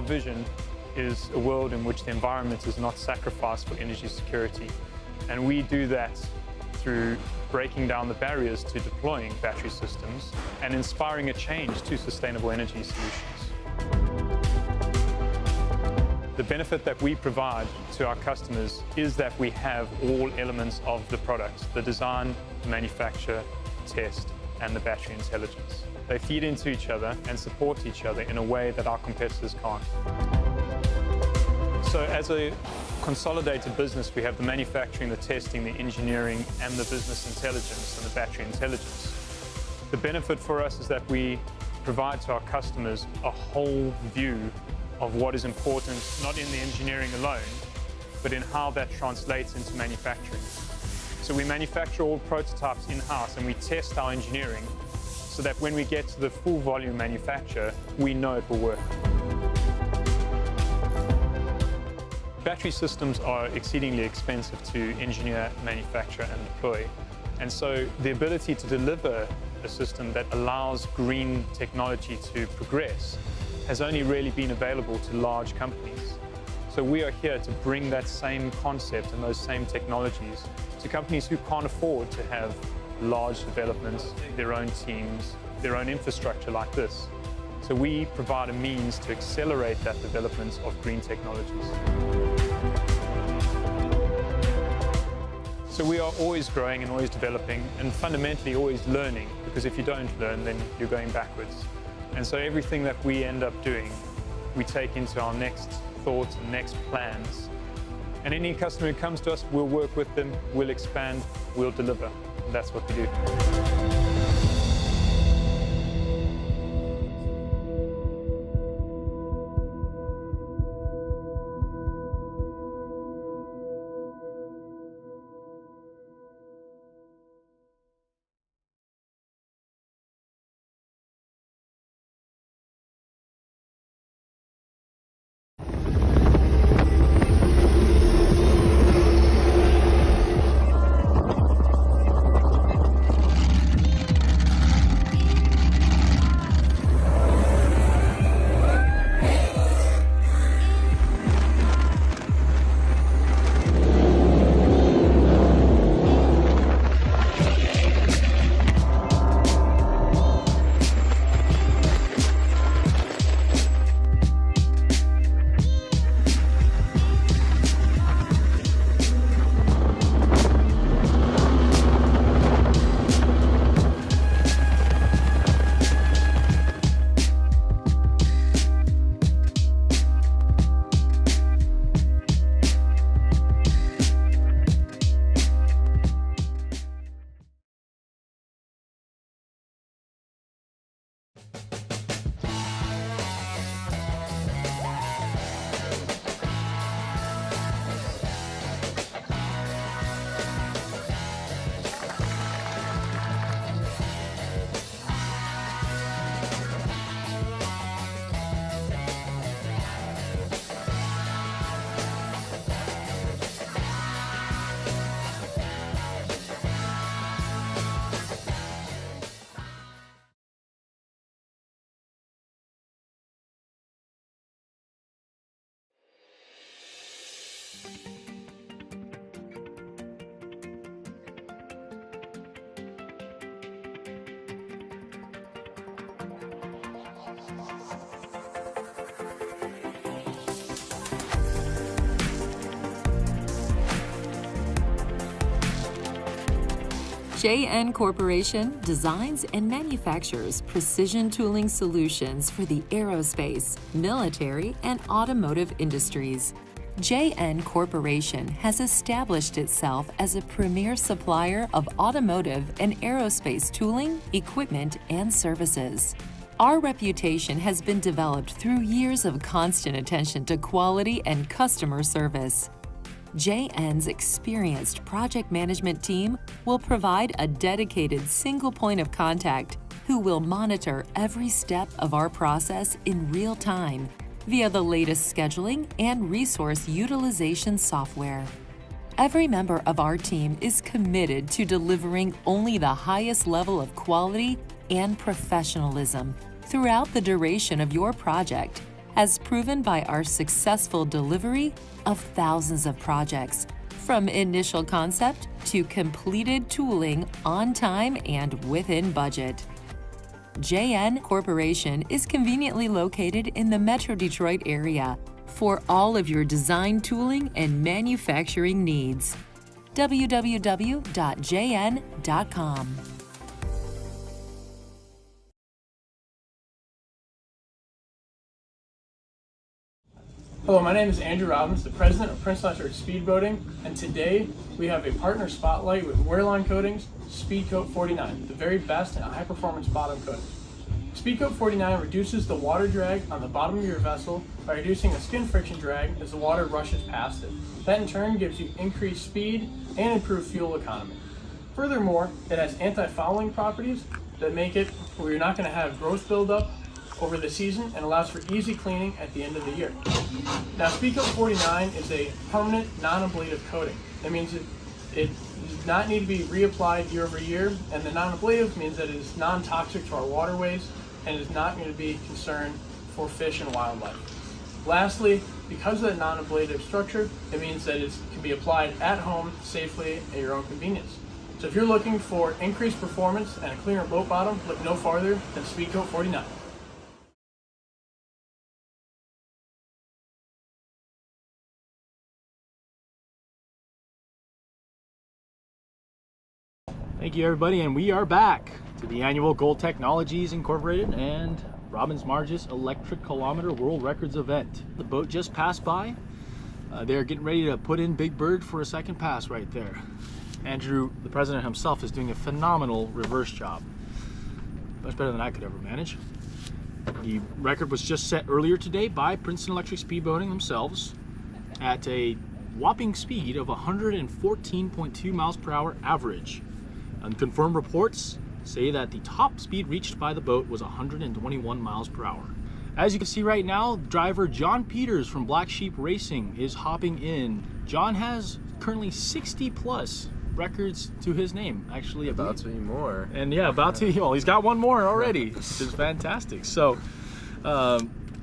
Vision is a world in which the environment is not sacrificed for energy security, and we do that through breaking down the barriers to deploying battery systems and inspiring a change to sustainable energy solutions. The benefit that we provide to our customers is that we have all elements of the product: the design, the manufacture, test, and the battery intelligence. They feed into each other and support each other in a way that our competitors can't. So as a consolidated business, we have the manufacturing, the testing, the engineering, and the business intelligence and the battery intelligence. The benefit for us is that we provide to our customers a whole view of what is important, not in the engineering alone, but in how that translates into manufacturing. So we manufacture all prototypes in-house and we test our engineering so that when we get to the full volume manufacture, we know it will work. Battery systems are exceedingly expensive to engineer, manufacture, and deploy. And so the ability to deliver a system that allows green technology to progress has only really been available to large companies. So we are here to bring that same concept and those same technologies to companies who can't afford to have large developments, their own teams, their own infrastructure like this. So we provide a means to accelerate that development of green technologies. So we are always growing and always developing and fundamentally always learning, because if you don't learn, then you're going backwards. And so everything that we end up doing, we take into our next thoughts and next plans. And any customer who comes to us, we'll work with them, we'll expand, we'll deliver. And that's what we do. JN Corporation designs and manufactures precision tooling solutions for the aerospace, military, and automotive industries. JN Corporation has established itself as a premier supplier of automotive and aerospace tooling, equipment, and services. Our reputation has been developed through years of constant attention to quality and customer service. JN's experienced project management team will provide a dedicated single point of contact who will monitor every step of our process in real time via the latest scheduling and resource utilization software. Every member of our team is committed to delivering only the highest level of quality and professionalism throughout the duration of your project, as proven by our successful delivery of thousands of projects, from initial concept to completed tooling on time and within budget. JN Corporation is conveniently located in the Metro Detroit area for all of your design tooling and manufacturing needs. www.jn.com. Hello, my name is Andrew Robbins, the president of Princeton Electric Speedboating, and today we have a partner spotlight with Wearline Coatings Speedcoat 49, the very best in high-performance bottom coatings. Speedcoat 49 reduces the water drag on the bottom of your vessel by reducing the skin friction drag as the water rushes past it. That in turn gives you increased speed and improved fuel economy. Furthermore, it has anti-fouling properties that make it where you're not going to have gross buildup over the season and allows for easy cleaning at the end of the year. Now, Speedcoat 49 is a permanent non-ablative coating. That means it does not need to be reapplied year over year, and the non-ablative means that it is non-toxic to our waterways and is not going to be concerned for fish and wildlife. Lastly, because of the non-ablative structure, it means that it can be applied at home safely at your own convenience. So if you're looking for increased performance and a cleaner boat bottom, look no farther than Speedcoat 49. Thank you, everybody, and we are back to the annual Gold Technologies Incorporated and Robbins Margis Electric Kilometer World Records event. The boat just passed by. They're getting ready to put in Big Bird for a second pass right there. Andrew, the president himself, is doing a phenomenal reverse job. Much better than I could ever manage. The record was just set earlier today by Princeton Electric Speedboating themselves at a whopping speed of 114.2 miles per hour average. Unconfirmed reports say that the top speed reached by the boat was 121 miles per hour. As you can see right now, driver John Peters from Black Sheep Racing is hopping in. John has currently 60 plus records to his name, actually. About to be more. And yeah, about to, well, he's got one more already, which is fantastic. So, you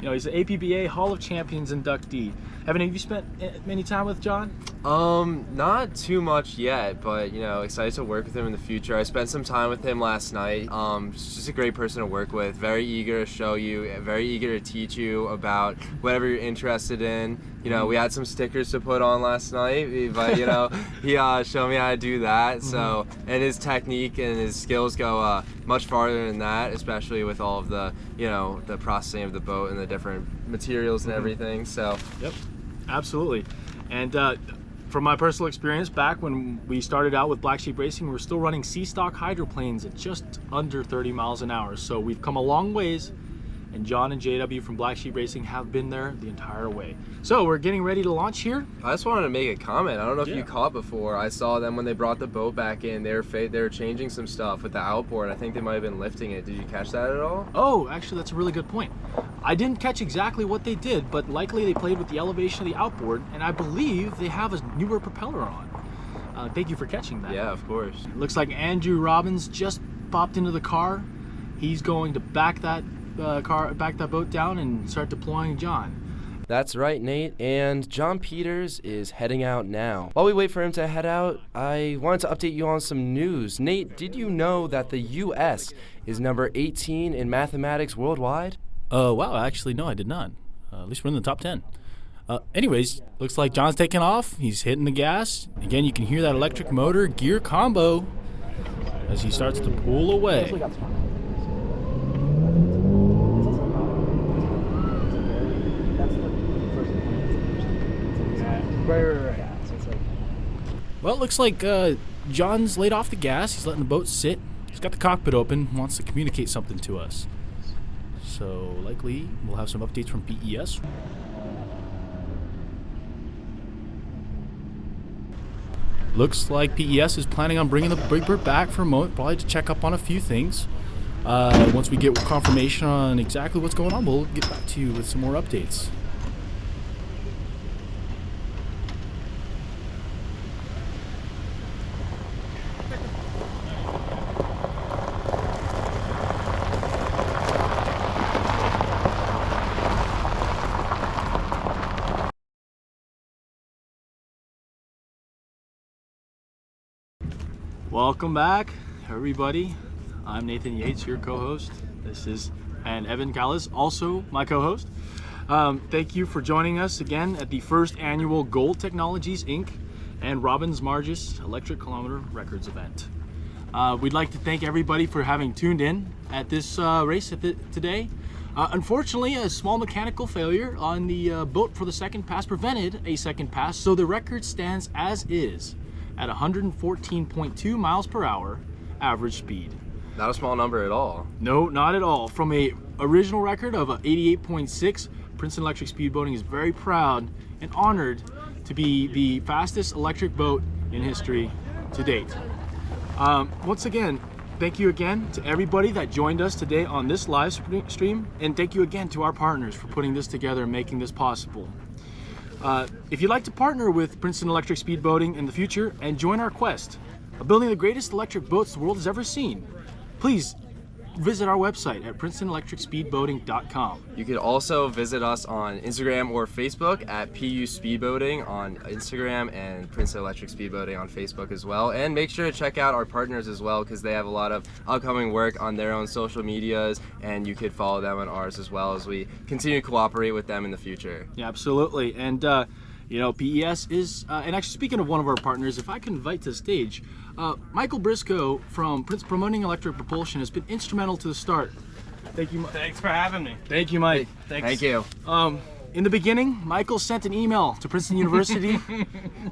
know, he's an APBA Hall of Champions inductee. Have any of you spent any time with John? Not too much yet, but you know, excited to work with him in the future. I spent some time with him last night. Just a great person to work with. Very eager to show you, very eager to teach you about whatever you're interested in. You know, we had some stickers to put on last night, but you know, he showed me how to do that. So, and his technique and his skills go much farther than that, especially with all of the, you know, the processing of the boat and the different materials and everything. So, yep, absolutely. And from my personal experience, back when we started out with Black Sheep Racing, we were still running C-stock hydroplanes at just under 30 miles an hour. So we've come a long ways, and John and JW from Black Sheep Racing have been there the entire way. So we're getting ready to launch here. I just wanted to make a comment. I don't know if you caught before. I saw them when they brought the boat back in. They were changing some stuff with the outboard. I think they might have been lifting it. Did you catch that at all? Oh, actually, that's a really good point. I didn't catch exactly what they did, but likely they played with the elevation of the outboard, and I believe they have a newer propeller on. Thank you for catching that. Yeah, of course. It looks like Andrew Robbins just popped into the car. He's going to back that boat down and start deploying John. That's right, Nate, and John Peters is heading out now. While we wait for him to head out, I wanted to update you on some news. Nate, did you know that the U.S. is number 18 in mathematics worldwide? Wow, actually, no, I did not. At least we're in the top 10. Anyways, looks like John's taking off. He's hitting the gas. Again, you can hear that electric motor gear combo as he starts to pull away. Well, it looks like John's laid off the gas. He's letting the boat sit. He's got the cockpit open, wants to communicate something to us. So likely we'll have some updates from PES. Looks like PES is planning on bringing the Big Bird back for a moment, probably to check up on a few things. Once we get confirmation on exactly what's going on, we'll get back to you with some more updates. Welcome back, everybody. I'm Nathan Yates, your co-host. And Evan Callis, also my co-host. Thank you for joining us again at the first annual Gold Technologies Inc. and Robbins Margis Electric Kilometer Records event. We'd like to thank everybody for having tuned in at this race today. Unfortunately, a small mechanical failure on the boat for the second pass prevented a second pass, so the record stands as is at 114.2 miles per hour average speed. Not a small number at all. No, not at all. From a original record of 88.6, Princeton Electric Speedboating is very proud and honored to be the fastest electric boat in history to date. Once again, thank you again to everybody that joined us today on this live stream, and thank you again to our partners for putting this together and making this possible. If you'd like to partner with Princeton Electric Speedboating in the future and join our quest of building the greatest electric boats the world has ever seen, please visit our website at PrincetonElectricSpeedboating.com. You can also visit us on Instagram or Facebook at PU Speedboating on Instagram and Princeton Electric Speedboating on Facebook as well. And make sure to check out our partners as well, because they have a lot of upcoming work on their own social medias, and you could follow them on ours as well as we continue to cooperate with them in the future. Yeah, absolutely. And you know, PES is, and actually speaking of one of our partners, if I can invite to the stage, Michael Briscoe from Promoting Electric Propulsion has been instrumental to the start. Thank you. Thanks for having me. Thank you, Mike. Thanks. Thank you. In the beginning, Michael sent an email to Princeton University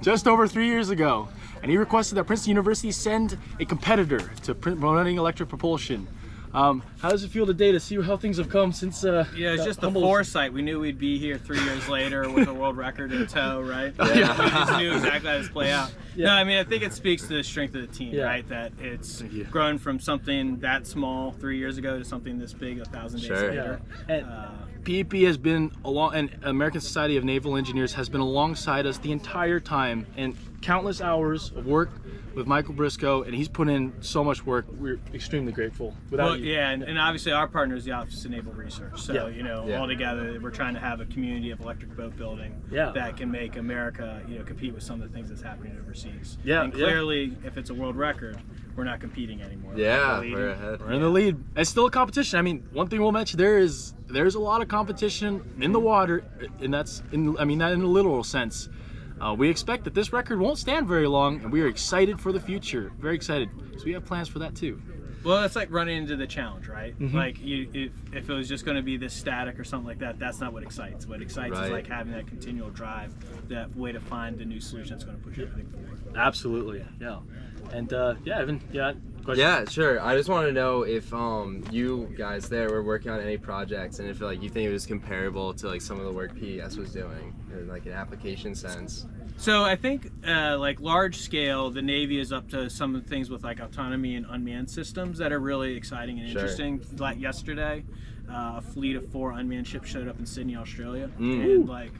just over 3 years ago, and he requested that Princeton University send a competitor to Promoting Electric Propulsion. How does it feel today to see how things have come since? Yeah, it's just the foresight. We knew we'd be here 3 years later with a world record in tow, right? Yeah. We just knew exactly how this play out. Yeah. No, I mean, I think it speaks to the strength of the team, right? That it's grown from something that small 3 years ago to something this big 1,000 days later. And PEP has been along, and American Society of Naval Engineers has been alongside us the entire time, and countless hours of work with Michael Briscoe, and he's put in so much work. We're extremely grateful. Without you. Yeah, and obviously our partner is the Office of Naval Research. So, you know, all together, we're trying to have a community of electric boat building that can make America, you know, compete with some of the things that's happening overseas. Yeah, and clearly, if it's a world record, we're not competing anymore. Yeah, we're ahead. We're in the lead. It's still a competition. I mean, one thing we'll mention, there's a lot of competition in the water, and that's not in a literal sense. We expect that this record won't stand very long, and we are excited for the future. Very excited. So we have plans for that too. Well, it's like running into the challenge, right? Like if it was just going to be this static or something like that, that's not what excites. What excites is like having that continual drive, that way to find the new solution that's going to push everything forward. Absolutely, yeah. And yeah, Evan, question? Yeah, sure. I just want to know if you guys there were working on any projects, and if like you think it was comparable to like some of the work PES was doing in like an application sense. So I think like large scale, the Navy is up to some of the things with like autonomy and unmanned systems that are really exciting and interesting. Like yesterday, a fleet of 4 unmanned ships showed up in Sydney, Australia, and like,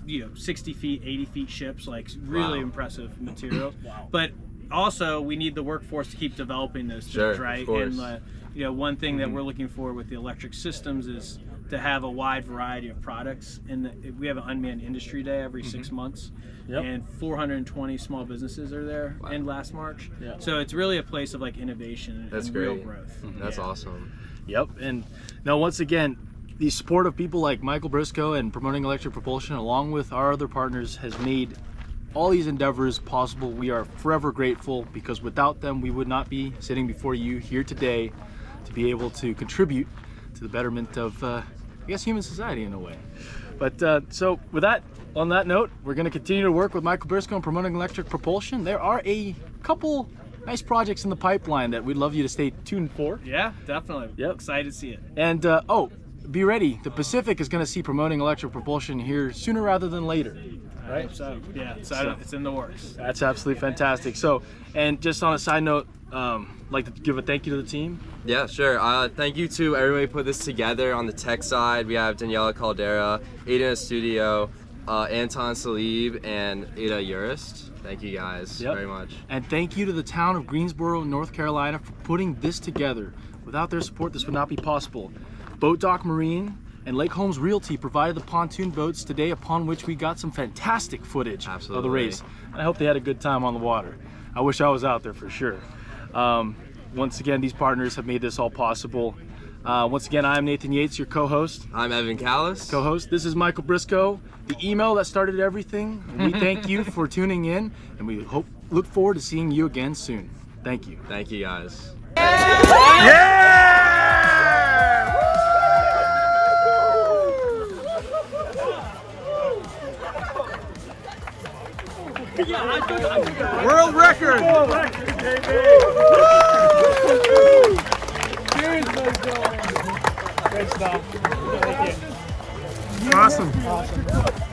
you know, 60 feet, 80 feet ships, like really impressive material. But also, we need the workforce to keep developing those things, right? And you know, one thing that we're looking for with the electric systems is to have a wide variety of products. And we have an unmanned industry day every 6 months, and 420 small businesses are there. End last March, so it's really a place of like innovation and real growth. That's awesome. Yep. And now once again, the support of people like Michael Briscoe and Promoting Electric Propulsion, along with our other partners, has made all these endeavors possible. We are forever grateful, because without them, we would not be sitting before you here today to be able to contribute to the betterment of, I guess, human society in a way. But so with that, on that note, we're going to continue to work with Michael Briscoe and Promoting Electric Propulsion. There are a couple nice projects in the pipeline that we'd love you to stay tuned for. Yeah, definitely. Yep. Excited to see it. And oh, be ready. The Pacific is going to see Promoting Electric Propulsion here sooner rather than later. Right? So yeah, it's in the works. That's absolutely fantastic. So, and just on a side note, like to give a thank you to the team. Yeah, sure. Thank you to everybody who put this together. On the tech side, we have Daniela Caldera, Aiden Studio, Anton Salib, and Ada Urist. Thank you guys very much. And thank you to the town of Greensboro, North Carolina, for putting this together. Without their support, this would not be possible. Boat Dock Marine and Lake Holmes Realty provided the pontoon boats today, upon which we got some fantastic footage of the race. And I hope they had a good time on the water. I wish I was out there for sure. Once again, these partners have made this all possible. Once again, I'm Nathan Yates, your co-host. I'm Evan Callis. Co-host. This is Michael Briscoe, the email that started everything. And we thank you for tuning in, and we look forward to seeing you again soon. Thank you. Thank you, guys. World record! World record, baby! Cheers, Great stuff. Awesome.